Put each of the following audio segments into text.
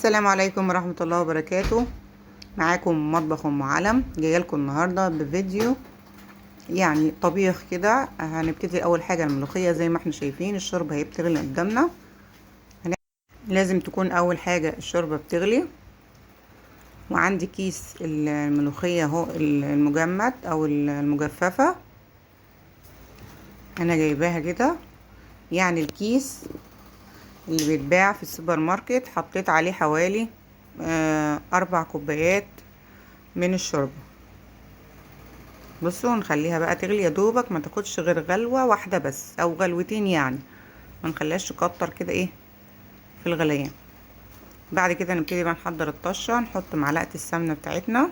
السلام عليكم ورحمة الله وبركاته. معاكم مطبخ ام علم، جايه لكم النهارده بفيديو يعني طبيخ كده. هنبتدي اول حاجه الملوخيه. زي ما احنا شايفين الشوربه هي بتغلي قدامنا. لازم تكون اول حاجه الشوربه بتغلي، وعندي كيس الملوخيه اهو المجمد او المجففه. انا جايباها كده، يعني الكيس اللي بيتباع في السوبر ماركت. حطيت عليه حوالي 4 كوبايات من الشوربه. بصوا نخليها بقى تغلي يا دوبك، ما تاخدش غير غلوه واحده بس او غلوتين، يعني ما نخليهاش تكتر كده ايه في الغليان. بعد كده نبتدي بقى نحضر الطشه. نحط معلقه السمنه بتاعتنا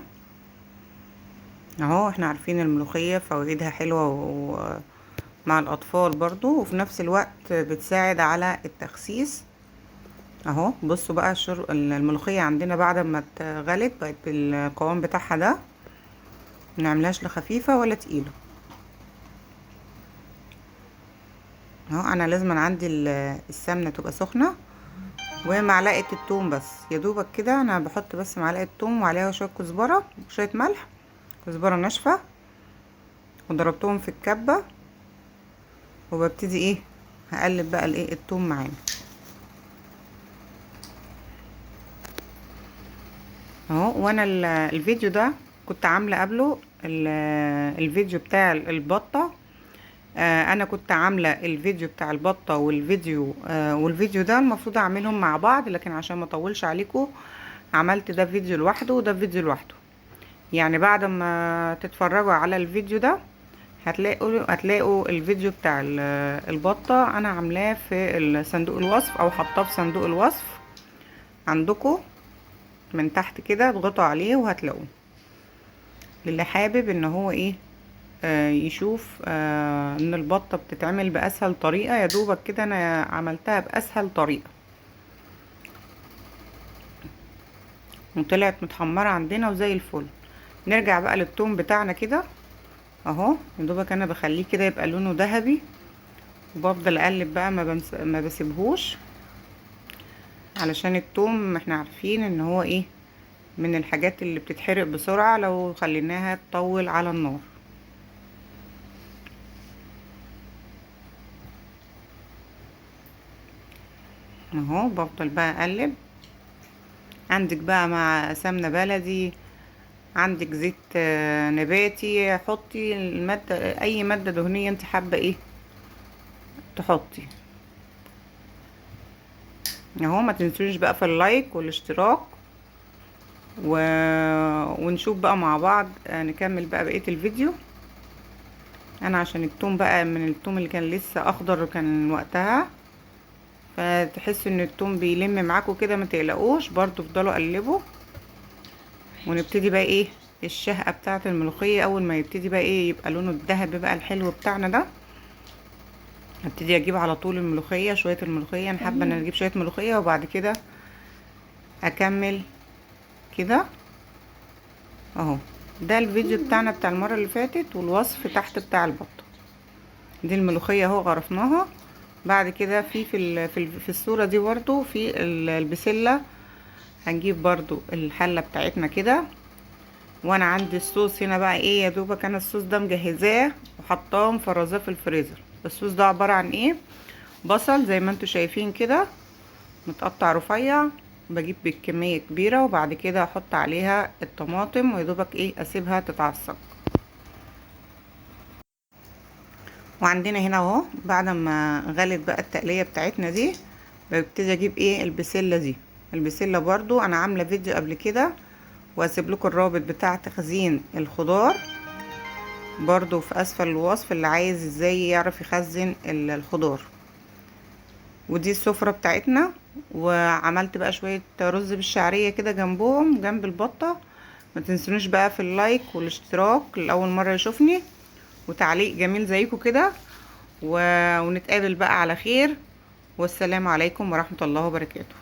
اهو. احنا عارفين الملوخيه فوائدها حلوه ومع الاطفال برضو، وفي نفس الوقت بتساعد على التخسيس اهو. بصوا بقى الملوخيه عندنا بعد ما اتغلت بقت بالقوام بتاعها ده، منعملهاش لا خفيفه ولا تقيله اهو. انا لازم عندي السمنه تبقى سخنه، ومعلقه الثوم بس يا دوبك كده. انا بحط بس معلقه ثوم وعليها شويه كزبره وشويه ملح، كزبره ناشفه، وضربتهم في الكبه، وببتدي ايه هقلب بقى الايه الثوم معانا اهو. وانا الفيديو ده كنت عامله قبله الفيديو بتاع البطه. انا كنت عامله الفيديو بتاع البطه والفيديو ده المفروض اعملهم مع بعض، لكن عشان ما اطولش عليكم عملت ده فيديو لوحده وده فيديو لوحده. يعني بعد ما تتفرجوا على الفيديو ده هتلاقوا الفيديو بتاع البطه انا عاملاه في صندوق الوصف، او حطاه في صندوق الوصف عندكم من تحت كده. اضغطوا عليه وهتلاقوه، للي حابب ان هو ايه يشوف ان البطة بتتعمل باسهل طريقة. يا دوبك كده انا عملتها باسهل طريقة، وطلعت متحمرة عندنا وزي الفل. نرجع بقى للثوم بتاعنا كده اهو. يا دوبك انا بخليه كده يبقى لونه ذهبي، وبفضل اقلب بقى، ما بسيبهوش، علشان الثوم احنا عارفين ان هو ايه من الحاجات اللي بتتحرق بسرعة لو خليناها تطول على النار اهو. بفضل بقى اقلب. عندك بقى مع سمنة بلدي، عندك زيت نباتي، حطي المادة، اي مادة دهنية انت حابة ايه تحطي اهو. ما تنسوش بقى في اللايك والاشتراك و... ونشوف بقى مع بعض. نكمل بقى بقية الفيديو. انا عشان التوم بقى من التوم اللي كان لسه اخضر كان وقتها، فتحسوا ان التوم بيلم معاكم كده، ما تقلقوش برضو، افضلوا قلبوا. ونبتدي بقى ايه الشهقة بتاعة الملوخية. اول ما يبتدي بقى ايه يبقى لونه الذهبي بقى الحلو بتاعنا ده، هبتدي اجيب على طول الملوخية، شوية الملوخية. انا حابة ان اجيب شوية ملوخية، وبعد كده اكمل كده اهو. ده الفيديو بتاعنا بتاع المرة اللي فاتت، والوصف تحت بتاع البطة. دي الملوخية اهو غرفناها. بعد كده في الصورة دي برضو في البسلة. هنجيب برضو الحلة بتاعتنا كده، وانا عندي الصوص هنا بقى ايه. يا دوبك انا الصوص ده مجهزاه وحطاه مفرزاه في الفريزر. الصوص ده عبارة عن ايه؟ بصل زي ما انتوا شايفين كده متقطع رفيع، بجيب بالكمية كبيرة، وبعد كده احط عليها الطماطم، ويا دوبك ايه اسيبها تتعصج. وعندنا هنا اهو بعد ما غلت بقى التقلية بتاعتنا دي، ببتدي اجيب ايه البسلة دي. البسلة برضو انا عاملة فيديو قبل كده، واسيب لكم الرابط بتاع تخزين الخضار برضو في اسفل الوصف، اللي عايز ازاي يعرف يخزن الخضار. ودي السفرة بتاعتنا. وعملت بقى شوية رز بالشعرية كده جنبهم جنب البطة. ما تنسونوش بقى في اللايك والاشتراك لأول مرة يشوفني، وتعليق جميل زيكم كده. ونتقابل بقى على خير، والسلام عليكم ورحمة الله وبركاته.